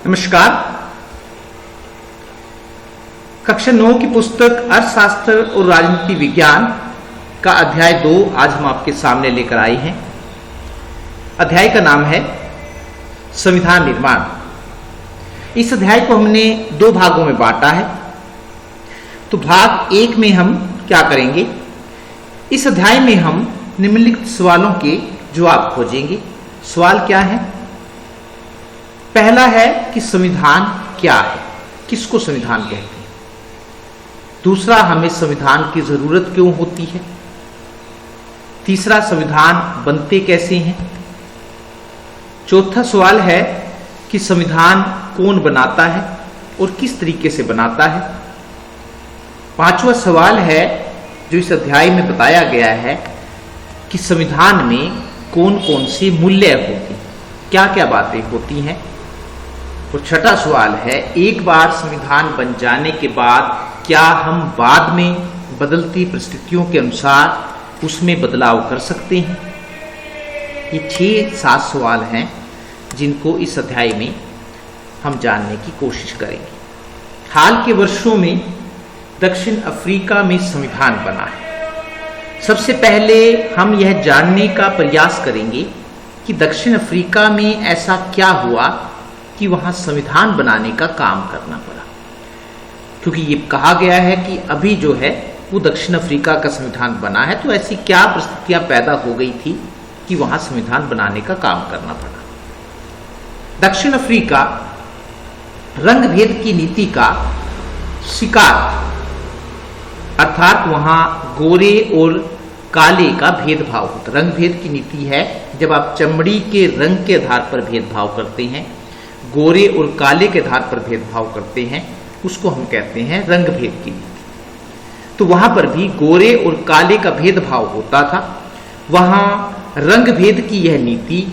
नमस्कार। कक्षा 9 की पुस्तक अर्थशास्त्र और राजनीति विज्ञान का अध्याय 2 आज हम आपके सामने लेकर आए हैं। अध्याय का नाम है संविधान निर्माण। इस अध्याय को हमने 2 भागों में बांटा है। तो भाग 1 में हम क्या करेंगे, इस अध्याय में हम निम्नलिखित सवालों के जवाब खोजेंगे। सवाल क्या है? पहला है कि संविधान क्या है, किसको संविधान कहते हैं। दूसरा, हमें संविधान की जरूरत क्यों होती है। तीसरा, संविधान बनते कैसे हैं। चौथा सवाल है कि संविधान कौन बनाता है और किस तरीके से बनाता है। पांचवा सवाल है जो इस अध्याय में बताया गया है कि संविधान में कौन कौन से मूल्य होते हैं, क्या क्या बातें होती हैं। और छठा सवाल है, एक बार संविधान बन जाने के बाद क्या हम बाद में बदलती परिस्थितियों के अनुसार उसमें बदलाव कर सकते हैं। ये 6-7 सवाल हैं जिनको इस अध्याय में हम जानने की कोशिश करेंगे। हाल के वर्षों में दक्षिण अफ्रीका में संविधान बना है। सबसे पहले हम यह जानने का प्रयास करेंगे कि दक्षिण अफ्रीका में ऐसा क्या हुआ कि वहां संविधान बनाने का काम करना पड़ा, क्योंकि ये कहा गया है कि अभी जो है वो दक्षिण अफ्रीका का संविधान बना है। तो ऐसी क्या परिस्थितियां पैदा हो गई थी कि वहां संविधान बनाने का काम करना पड़ा। दक्षिण अफ्रीका रंग भेद की नीति का शिकार, अर्थात वहां गोरे और काले का भेदभाव होता। रंग भेद की नीति है जब आप चमड़ी के रंग के आधार पर भेदभाव करते हैं, गोरे और काले के आधार पर भेदभाव करते हैं, उसको हम कहते हैं रंग भेद की नीति। तो वहां पर भी गोरे और काले का भेदभाव होता था। वहां रंग भेद की यह नीति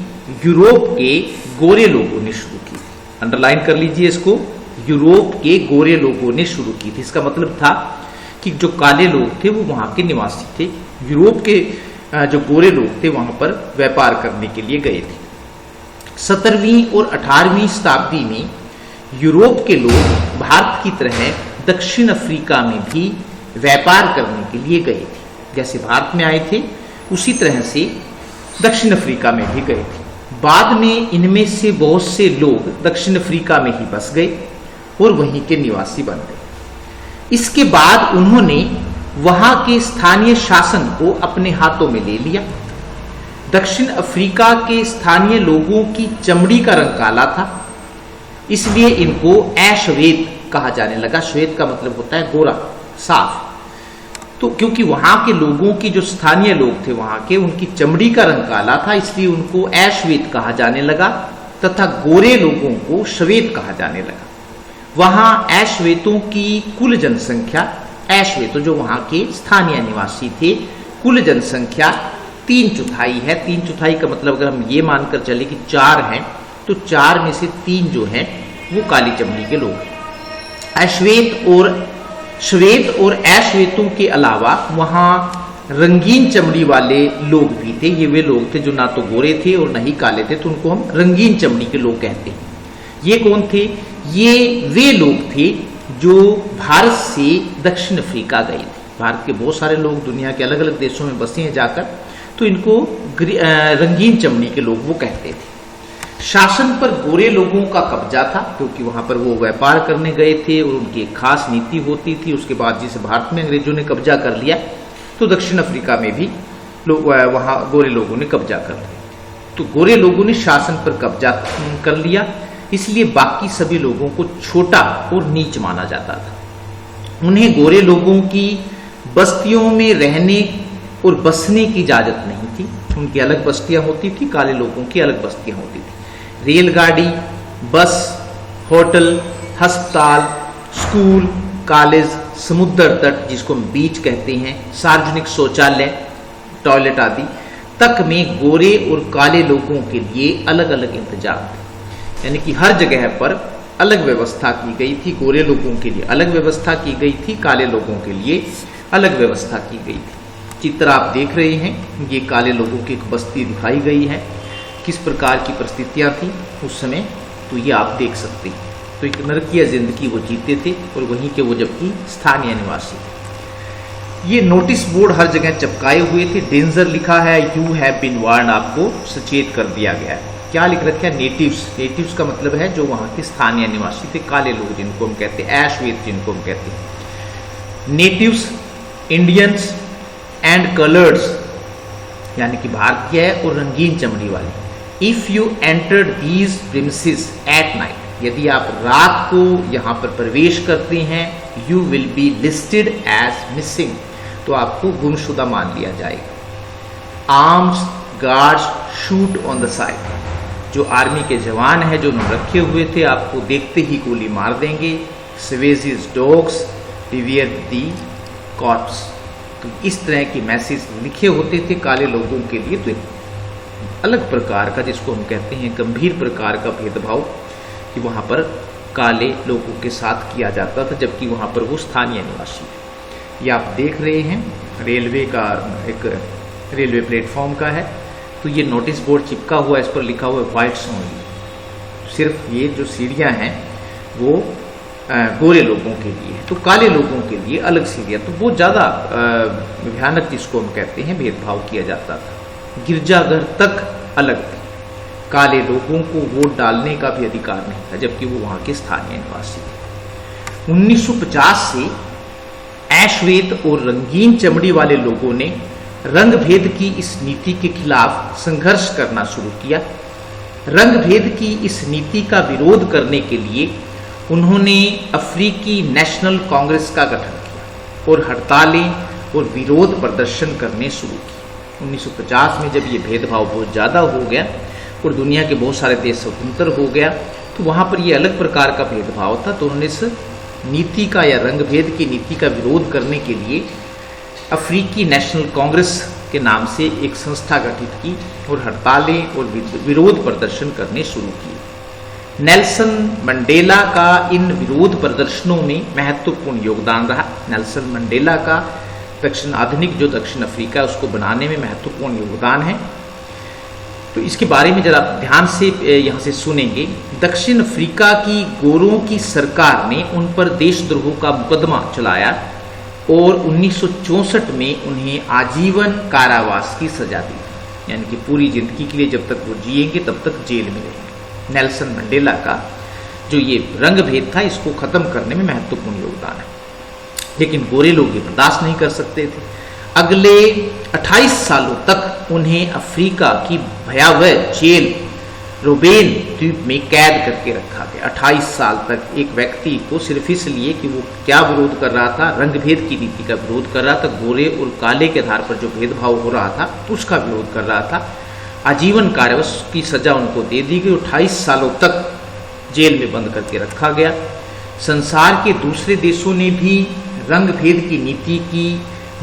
यूरोप के गोरे लोगों ने शुरू की थी। अंडरलाइन कर लीजिए इसको, यूरोप के गोरे लोगों ने शुरू की थी। इसका मतलब था कि जो काले लोग थे वो वहां के निवासी थे, यूरोप के जो गोरे लोग थे वहां पर व्यापार करने के लिए गए थे। 17वीं और 18वीं शताब्दी में यूरोप के लोग भारत की तरह दक्षिण अफ्रीका में भी व्यापार करने के लिए गए थे। जैसे भारत में आए थे उसी तरह से दक्षिण अफ्रीका में भी गए थे। बाद में इनमें से बहुत से लोग दक्षिण अफ्रीका में ही बस गए और वहीं के निवासी बन गए। इसके बाद उन्होंने वहां के स्थानीय शासन को अपने हाथों में ले लिया। दक्षिण अफ्रीका के स्थानीय लोगों की चमड़ी का रंग काला था, इसलिए इनको अश्वेत कहा जाने लगा। श्वेत का मतलब होता है गोरा, साफ। तो क्योंकि वहां के लोगों की जो स्थानीय लोग थे वहां के, उनकी चमड़ी का रंग काला था, इसलिए उनको अश्वेत कहा जाने लगा तथा गोरे लोगों को श्वेत कहा जाने लगा। वहां अश्वेतों की कुल जनसंख्या, अश्वेत जो वहां के स्थानीय निवासी थे, कुल जनसंख्या 3/4 है। 3/4 का मतलब अगर हम ये मानकर चले कि 4 हैं तो 4 में से 3 जो हैं वो काली चमड़ी के लोग हैं। श्वेत और अश्वेतों के अलावा वहां रंगीन चमड़ी वाले लोग भी थे। ये वे लोग थे जो ना तो गोरे थे और न ही काले थे, तो उनको हम रंगीन चमड़ी के लोग कहते हैं। ये कौन थे? ये वे लोग थे जो भारत से दक्षिण अफ्रीका गए थे। भारत के बहुत सारे लोग दुनिया के अलग अलग देशों में बसे हैं जाकर, तो इनको रंगीन चमड़ी के लोग वो कहते थे। शासन पर गोरे लोगों का कब्जा था, क्योंकि वहां पर वो व्यापार करने गए थे और उनकी एक खास नीति होती थी। उसके बाद जिसे भारत में अंग्रेजों ने कब्जा कर लिया, तो दक्षिण अफ्रीका में भी लोग वहां गोरे लोगों ने कब्जा कर लिया। तो गोरे लोगों ने शासन पर कब्जा कर लिया, इसलिए बाकी सभी लोगों को छोटा और नीच माना जाता था। उन्हें गोरे लोगों की बस्तियों में रहने और बसने की इजाजत नहीं थी। उनकी अलग बस्तियां होती थी, काले लोगों की अलग बस्तियां होती थी। रेलगाड़ी, बस, होटल, अस्पताल, स्कूल, कॉलेज, समुद्र तट जिसको हम बीच कहते हैं, सार्वजनिक शौचालय, टॉयलेट आदि तक में गोरे और काले लोगों के लिए अलग अलग इंतजाम थे। यानी कि हर जगह पर अलग व्यवस्था की गई थी। गोरे लोगों के लिए अलग व्यवस्था की गई थी, काले लोगों के लिए अलग व्यवस्था की गई थी। चित्र आप देख रहे हैं, ये काले लोगों की एक बस्ती दिखाई गई है। किस प्रकार की परिस्थितियां थी उस समय। तो ये आप देख सकते हैं। तो एक नरकीय जिंदगी वो जीते थे और वहीं के वो जबकि स्थानीय निवासी थे। ये नोटिस बोर्ड हर जगह चिपकाए हुए थे। डेंजर लिखा है, यू हैव बीन वार्न्ड, आपको सचेत कर दिया गया है। क्या लिख रखा है? नेटिव्स। नेटिव्स का मतलब है जो वहाँ के स्थानीय निवासी थे, काले लोग जिनको हम कहते हैं, ऐशवेत जिनको हम कहते हैं। नेटिव्स, इंडियंस एंड कलर्ड्स यानी कि भारतीय और रंगीन चमड़ी वाले। If you entered these premises at night, यदि आप रात को यहाँ पर प्रवेश करते हैं, you will be listed as missing, तो आपको गुमशुदा मान लिया जाएगा। Arms guards shoot on the side, जो आर्मी के जवान हैं जो उन्होंने रखे हुए थे, आपको देखते ही गोली मार देंगे। सवेजिज डॉग्स रिवियर दी कॉर्प्स, तो इस तरह की मैसेज लिखे होते थे काले लोगों के लिए। तो एक अलग प्रकार का, जिसको हम कहते हैं गंभीर प्रकार का भेदभाव कि वहाँ पर काले लोगों के साथ किया जाता था, जबकि वहाँ पर वो स्थानीय निवासी थे। ये आप देख रहे हैं रेलवे का, एक रेलवे प्लेटफॉर्म का है। तो ये नोटिस बोर्ड चिपका हुआ है, इस पर लिखा हुआ है वाइट्स ओनली। सिर्फ ये जो सीढ़ियाँ हैं वो गोरे लोगों के लिए है, तो काले लोगों के लिए अलग सीढ़ियाँ। तो वो ज़्यादा भयानक, जिसको हम कहते हैं भेदभाव किया जाता था। गिरजाघर तक अलग थे, काले लोगों को वोट डालने का भी अधिकार नहीं था, जबकि वो वहाँ के स्थानीय निवासी थे। 1950 से ऐशवेत और रंगीन चमड़ी वाले लोगों ने रंग भेद की इस नीति के खिलाफ संघर्ष करना शुरू किया। रंग भेद की इस नीति का विरोध करने के लिए उन्होंने अफ्रीकी नेशनल कांग्रेस का गठन किया और हड़तालें और विरोध प्रदर्शन करने शुरू किए। 1950 में जब ये भेदभाव बहुत ज़्यादा हो गया और दुनिया के बहुत सारे देश स्वतंत्र हो गया, तो वहाँ पर ये अलग प्रकार का भेदभाव था। तो उन्होंने इस नीति का या रंग भेद की नीति का विरोध करने के लिए अफ्रीकी नेशनल कांग्रेस के नाम से एक संस्था गठित की और हड़तालें और विरोध प्रदर्शन करने शुरू किए। नेल्सन मंडेला का इन विरोध प्रदर्शनों में महत्वपूर्ण योगदान रहा। नेल्सन मंडेला का आधुनिक जो दक्षिण अफ्रीका है उसको बनाने में महत्वपूर्ण योगदान है। तो इसके बारे में जरा आप ध्यान से यहाँ से सुनेंगे। दक्षिण अफ्रीका की गोरों की सरकार ने उन पर देशद्रोह का मुकदमा चलाया और 1964 में उन्हें आजीवन कारावास की सजा दी, यानी कि पूरी जिंदगी के लिए जब तक वो जिएंगे तब तक जेल में रहेंगे। नेल्सन मंडेला का जो ये रंग भेद था इसको खत्म करने में महत्वपूर्ण योगदान है, लेकिन गोरे लोग ये बर्दाश्त नहीं कर सकते थे। अगले 28 सालों तक उन्हें अफ्रीका की भयावह जेल रोबेन द्वीप में कैद करके रखा गया। 28 साल तक एक व्यक्ति को सिर्फ इसलिए कि वो क्या विरोध कर रहा था, रंग भेद की नीति का विरोध कर रहा था, गोरे और काले के आधार पर जो भेदभाव हो रहा था उसका विरोध कर रहा था, आजीवन कारावास की सजा उनको दे दी गई। 28 सालों तक जेल में बंद करके रखा गया। संसार के दूसरे देशों ने भी रंग भेद की नीति की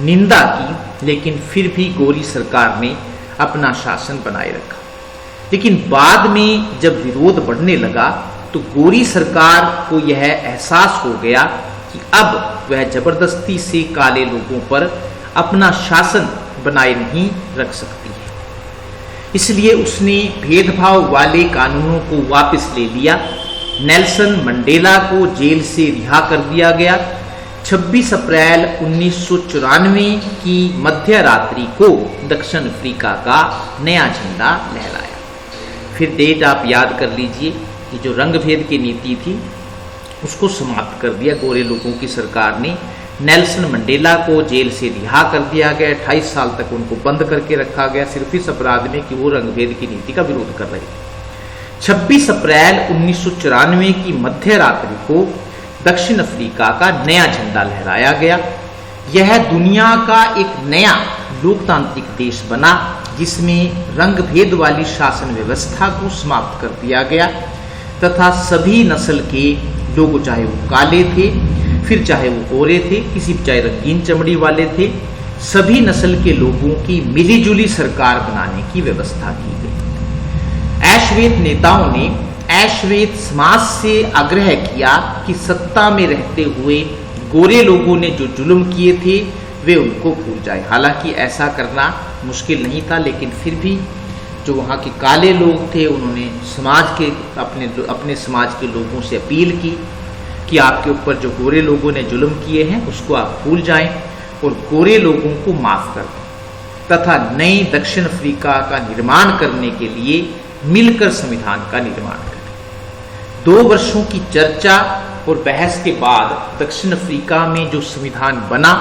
निंदा की, लेकिन फिर भी गोरी सरकार ने अपना शासन बनाए रखा। लेकिन बाद में जब विरोध बढ़ने लगा तो गोरी सरकार को यह एहसास हो गया कि अब वह जबरदस्ती से काले लोगों पर अपना शासन बनाए नहीं रख सकती है। इसलिए उसने भेदभाव वाले कानूनों को वापस ले लिया। नेल्सन मंडेला को जेल से रिहा कर दिया गया। 26 अप्रैल 1994 की मध्य रात्रि को दक्षिण अफ्रीका का नया झंडा लहराया। फिर डेट आप याद कर लीजिए कि जो रंग भेद की नीति थी उसको समाप्त कर दिया गोरे लोगों की सरकार ने। नेल्सन मंडेला को जेल से रिहा कर दिया गया। 28 साल तक उनको बंद करके रखा गया सिर्फ इस अपराध में कि वो रंग भेद की नीति का विरोध कर रहे थे। 26 अप्रैल 1994 की मध्य रात्रि को दक्षिण अफ्रीका का नया झंडा लहराया गया। यह दुनिया का एक नया लोकतांत्रिक देश बना जिसमें रंग भेद वाली शासन व्यवस्था को समाप्त कर दिया गया तथा सभी नस्ल के लोग, चाहे वो काले थे, फिर चाहे वो गोरे थे, किसी चाहे रंगीन चमड़ी वाले थे, सभी नस्ल के लोगों की मिलीजुली सरकार बनाने की व्यवस्था की गई। ऐशवेत नेताओं ने ऐशवेत समाज से आग्रह किया कि सत्ता में रहते हुए गोरे लोगों ने जो जुल्म किए थे वे उनको भूल जाए। हालांकि ऐसा करना मुश्किल नहीं था, लेकिन फिर भी जो वहाँ के काले लोग थे उन्होंने समाज के अपने समाज के लोगों से अपील की कि आपके ऊपर जो गोरे लोगों ने जुल्म किए हैं उसको आप भूल जाएं और गोरे लोगों को माफ कर दें तथा नई दक्षिण अफ्रीका का निर्माण करने के लिए मिलकर संविधान का निर्माण करें। 2 वर्षों की चर्चा और बहस के बाद दक्षिण अफ्रीका में जो संविधान बना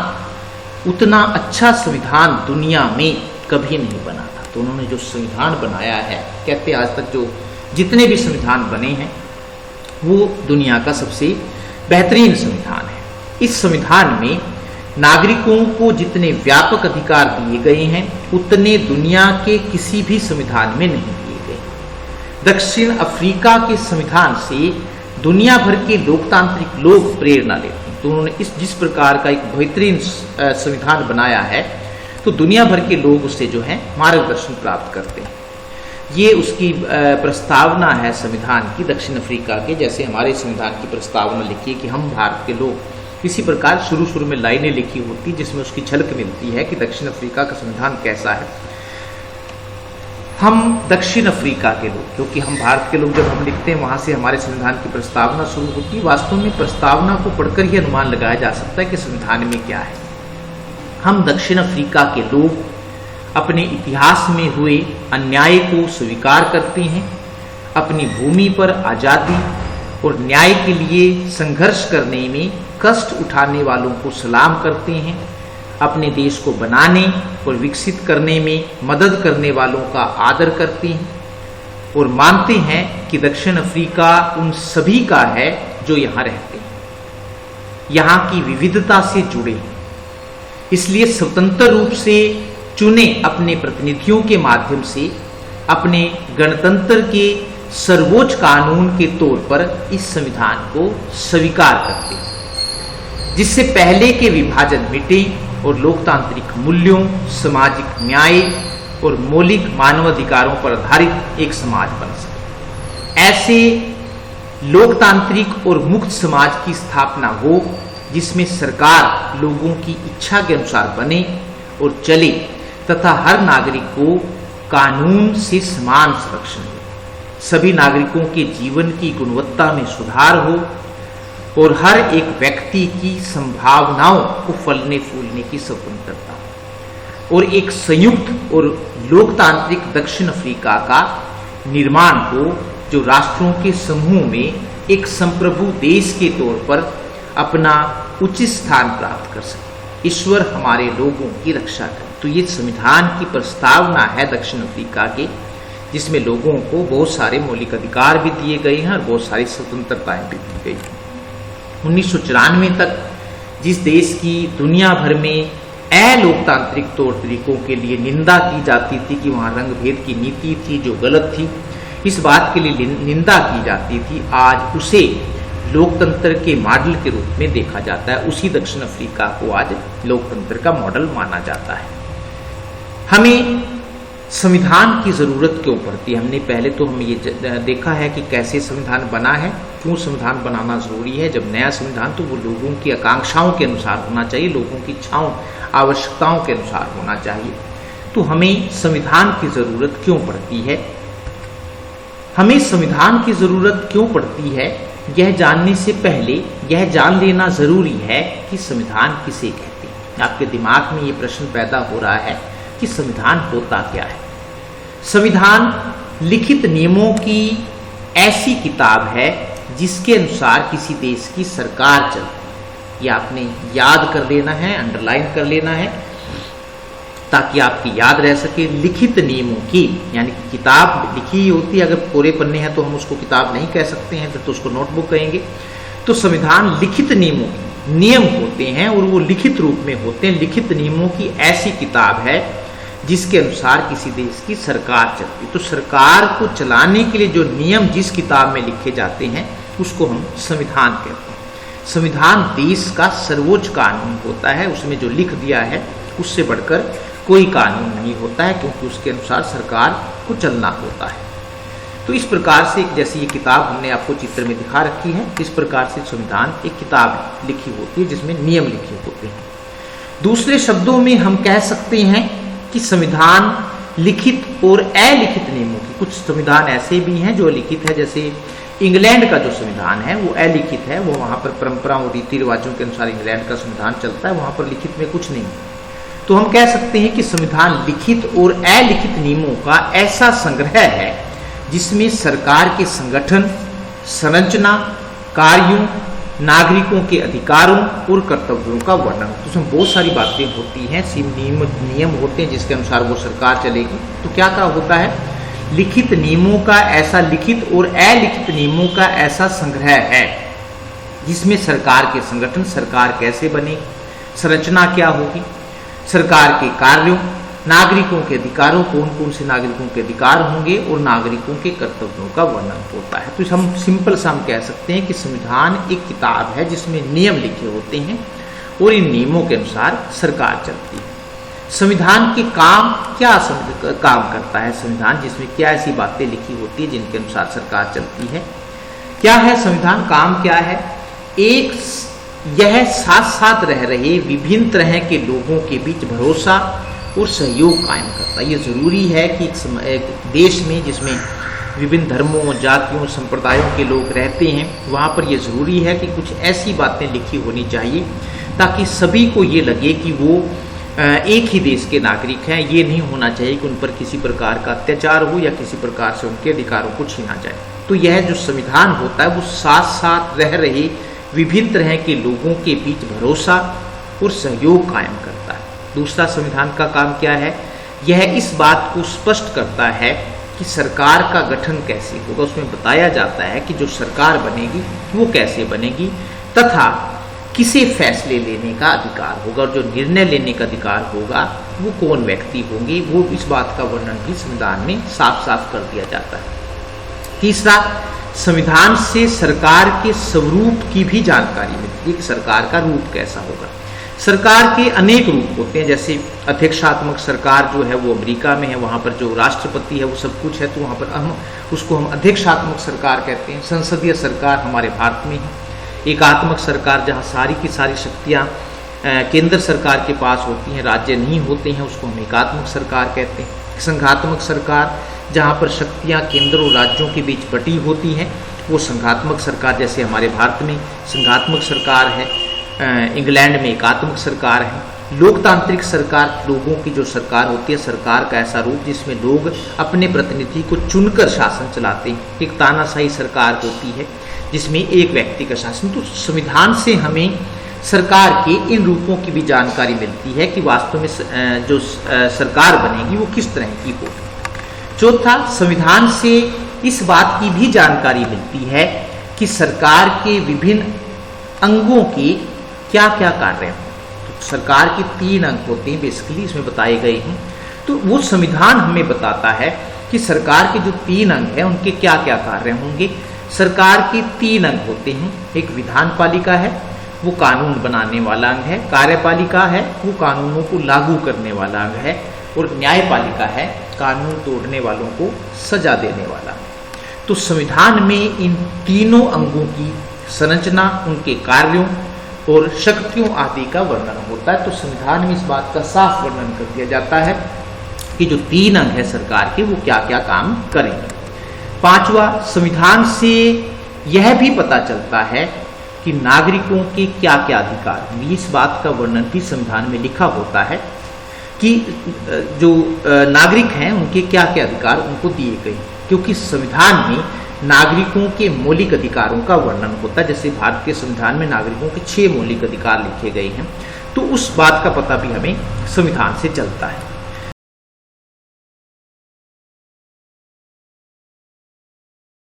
उतना अच्छा संविधान दुनिया में कभी नहीं बना था। तो उन्होंने जो संविधान बनाया है, कहते आज तक जो जितने भी संविधान बने हैं वो दुनिया का सबसे बेहतरीन संविधान है। इस संविधान में नागरिकों को जितने व्यापक अधिकार दिए गए हैं उतने दुनिया के किसी भी संविधान में नहीं दिए गए। दक्षिण अफ्रीका के संविधान से दुनिया भर के लोकतांत्रिक लोग प्रेरणा लेते हैं। तो उन्होंने जिस प्रकार का एक बेहतरीन संविधान बनाया है तो दुनिया भर के लोग उससे जो है मार्गदर्शन प्राप्त करते हैं। ये उसकी प्रस्तावना है संविधान की दक्षिण अफ्रीका के। जैसे हमारे संविधान की प्रस्तावना लिखी है कि हम भारत के लोग, इसी प्रकार शुरू में लाइनें लिखी होती जिसमें उसकी झलक मिलती है कि दक्षिण अफ्रीका का संविधान कैसा है। हम दक्षिण अफ्रीका के लोग, क्योंकि हम भारत के लोग जब हम लिखते हैं वहां से हमारे संविधान की प्रस्तावना शुरू होती है। वास्तव में प्रस्तावना को पढ़कर ही अनुमान लगाया जा सकता है कि संविधान में क्या है। हम दक्षिण अफ्रीका के लोग अपने इतिहास में हुए अन्याय को स्वीकार करते हैं, अपनी भूमि पर आजादी और न्याय के लिए संघर्ष करने में कष्ट उठाने वालों को सलाम करते हैं, अपने देश को बनाने और विकसित करने में मदद करने वालों का आदर करते हैं और मानते हैं कि दक्षिण अफ्रीका उन सभी का है जो यहाँ रहते हैं, यहाँ की विविधता से जुड़े हैं। इसलिए स्वतंत्र रूप से चुने अपने प्रतिनिधियों के माध्यम से अपने गणतंत्र के सर्वोच्च कानून के तौर पर इस संविधान को स्वीकार करते हैं, जिससे पहले के विभाजन मिटे और लोकतांत्रिक मूल्यों, सामाजिक न्याय और मौलिक मानवाधिकारों पर आधारित एक समाज बन सके। ऐसे लोकतांत्रिक और मुक्त समाज की स्थापना हो जिसमें सरकार लोगों की इच्छा के अनुसार बने और चले तथा हर नागरिक को कानून से समान संरक्षण हो, सभी नागरिकों के जीवन की गुणवत्ता में सुधार हो और हर एक व्यक्ति की संभावनाओं को फलने फूलने की स्वतंत्रता हो और एक संयुक्त और लोकतांत्रिक दक्षिण अफ्रीका का निर्माण हो जो राष्ट्रों के समूह में एक संप्रभु देश के तौर पर अपना उचित स्थान प्राप्त कर सके। ईश्वर हमारे लोगों की रक्षा करे। तो ये संविधान की प्रस्तावना है दक्षिण अफ्रीका के, जिसमें लोगों को बहुत सारे मौलिक अधिकार भी दिए गए हैं और बहुत सारी स्वतंत्रताएं भी दी गई हैं। 1994 तक जिस देश की दुनिया भर में अलोकतांत्रिक तौर तरीकों के लिए निंदा की जाती थी कि वहाँ रंग भेद की नीति थी जो गलत थी, इस बात के लिए निंदा की जाती थी, आज उसे लोकतंत्र के मॉडल के रूप में देखा जाता है। उसी दक्षिण अफ्रीका को आज लोकतंत्र का मॉडल माना जाता है। हमें संविधान की जरूरत क्यों पड़ती है? हमने पहले तो हम ये देखा है कि कैसे संविधान बना है, क्यों संविधान बनाना जरूरी है। जब नया संविधान तो वो लोगों की आकांक्षाओं के अनुसार होना चाहिए, लोगों की इच्छाओं आवश्यकताओं के अनुसार होना चाहिए। तो हमें संविधान की जरूरत क्यों पड़ती है? हमें संविधान की जरूरत क्यों पड़ती है, यह जानने से पहले यह जान लेना जरूरी है कि संविधान किसे कहते हैं। आपके दिमाग में ये प्रश्न पैदा हो रहा है कि संविधान होता क्या है। संविधान लिखित नियमों की ऐसी किताब है जिसके अनुसार किसी देश की सरकार चलती है। यह आपने याद कर लेना है, अंडरलाइन कर लेना है ताकि आपकी याद रह सके। लिखित नियमों की, यानी कि किताब लिखी होती है, अगर कोरे पन्ने हैं तो हम उसको किताब नहीं कह सकते हैं, फिर तो उसको नोटबुक कहेंगे। तो संविधान लिखित नियम होते हैं और वो लिखित रूप में होते हैं। लिखित नियमों की ऐसी किताब है जिसके अनुसार किसी देश की सरकार चलती है। तो सरकार को चलाने के लिए जो नियम जिस किताब में लिखे जाते हैं उसको हम संविधान कहते हैं। संविधान देश का सर्वोच्च कानून होता है, उसमें जो लिख दिया है उससे बढ़कर कोई कानून नहीं होता है, क्योंकि उसके अनुसार सरकार को चलना होता है। तो इस प्रकार से जैसे ये किताब हमने आपको चित्र में दिखा रखी है, इस प्रकार से संविधान एक किताब लिखी होती है जिसमें नियम लिखे होते हैं। दूसरे शब्दों में हम कह सकते हैं कि संविधान लिखित और अलिखित नियमों की। कुछ संविधान ऐसे भी हैं जो लिखित है, जैसे इंग्लैंड का जो संविधान है वो अलिखित है, वो वहाँ पर परंपराओं और रीति रिवाजों के अनुसार इंग्लैंड का संविधान चलता है, वहाँ पर लिखित में कुछ नहीं। तो हम कह सकते हैं कि संविधान लिखित और अलिखित नियमों का ऐसा संग्रह है जिसमें सरकार के संगठन, संरचना, कार्यों, नागरिकों के अधिकारों और कर्तव्यों का वर्णन। तो उसमें बहुत सारी बातें होती हैं, नियम होते हैं जिसके अनुसार वो सरकार चलेगी। तो क्या क्या होता है, लिखित नियमों का ऐसा, लिखित और अलिखित नियमों का ऐसा संग्रह है जिसमें सरकार के संगठन, सरकार कैसे बने, संरचना क्या होगी, सरकार के कार्यों, नागरिकों के अधिकारों, कौन कौन से नागरिकों के अधिकार होंगे और नागरिकों के कर्तव्यों का वर्णन होता है। तो हम सिंपल सा हम कह सकते हैं कि संविधान एक किताब है जिसमें नियम लिखे होते हैं और इन नियमों के अनुसार सरकार चलती है। संविधान के काम क्या काम करता है संविधान, जिसमें क्या ऐसी बातें लिखी होती है जिनके अनुसार सरकार चलती है। क्या है संविधान, काम क्या है? एक, यह साथ साथ रह रहे विभिन्न तरह के लोगों के बीच भरोसा और सहयोग कायम करता है। ये जरूरी है कि एक देश में जिसमें विभिन्न धर्मों, जातियों, संप्रदायों के लोग रहते हैं, वहाँ पर यह जरूरी है कि कुछ ऐसी बातें लिखी होनी चाहिए ताकि सभी को ये लगे कि वो एक ही देश के नागरिक हैं। ये नहीं होना चाहिए कि उन पर किसी प्रकार का अत्याचार हो या किसी प्रकार से उनके अधिकारों को छीना जाए। तो यह जो संविधान होता है वो साथ साथ रह रहे विभिन्न तरह के लोगों के बीच भरोसा और सहयोग कायम करता है। दूसरा, संविधान का काम क्या है? यह इस बात को स्पष्ट करता है कि सरकार का गठन कैसे होगा। उसमें बताया जाता है कि जो सरकार बनेगी वो कैसे बनेगी तथा किसे फैसले लेने का अधिकार होगा और जो निर्णय लेने का अधिकार होगा वो कौन व्यक्ति होंगे, वो इस बात का वर्णन भी संविधान में साफ साफ कर दिया जाता है। तीसरा, संविधान से सरकार के स्वरूप की भी जानकारी मिलती है कि सरकार का रूप कैसा होगा। सरकार के अनेक रूप होते हैं, जैसे अध्यक्षात्मक सरकार जो है वो अमेरिका में है, वहाँ पर जो राष्ट्रपति है वो सब कुछ है, तो वहाँ पर उसको हम अध्यक्षात्मक सरकार कहते हैं। संसदीय सरकार हमारे भारत में है। एकात्मक सरकार, जहाँ सारी की सारी शक्तियाँ केंद्र सरकार के पास होती हैं, राज्य नहीं होते हैं, उसको हम एकात्मक सरकार कहते हैं। संघात्मक सरकार, जहाँ पर शक्तियाँ केंद्र और राज्यों के बीच बटी होती हैं, वो संघात्मक सरकार, जैसे हमारे भारत में संघात्मक सरकार है, इंग्लैंड में एकात्मक सरकार है। लोकतांत्रिक सरकार, लोगों की जो सरकार होती है, सरकार का ऐसा रूप जिसमें लोग अपने प्रतिनिधि को चुनकर शासन चलाते हैं। एक तानाशाही सरकार होती है जिसमें एक व्यक्ति का शासन। तो संविधान से हमें सरकार के इन रूपों की भी जानकारी मिलती है कि वास्तव में जो सरकार बनेगी वो किस तरह की होगी। चौथा, संविधान से इस बात की भी जानकारी मिलती है कि सरकार के विभिन्न अंगों के क्या क्या कार्य हैं। तो सरकार के 3 अंग होते हैं बेसिकली, इसमें बताए गए हैं। तो वो संविधान हमें बताता है कि सरकार के जो 3 अंग हैं उनके क्या क्या कार्य होंगे। सरकार के 3 अंग होते हैं। एक विधानपालिका है, वो कानून बनाने वाला अंग है। कार्यपालिका है, वो कानूनों को लागू करने वाला अंग है। और न्यायपालिका है, कानून तोड़ने वालों को सजा देने वाला। तो संविधान में इन तीनों अंगों की संरचना, उनके कार्यों और शक्तियों आदि का वर्णन होता है। तो संविधान में इस बात का साफ वर्णन कर दिया जाता है कि जो 3 अंग है सरकार के वो क्या क्या काम करेंगे। 5वां, संविधान से यह भी पता चलता है कि नागरिकों के क्या क्या अधिकार हैं। इस बात का वर्णन भी संविधान में लिखा होता है कि जो नागरिक हैं उनके क्या क्या अधिकार उनको दिए गए, क्योंकि संविधान में नागरिकों के मौलिक अधिकारों का वर्णन होता है। जैसे भारतीय संविधान में नागरिकों के 6 मौलिक अधिकार लिखे गए हैं, तो उस बात का पता भी हमें संविधान से चलता है।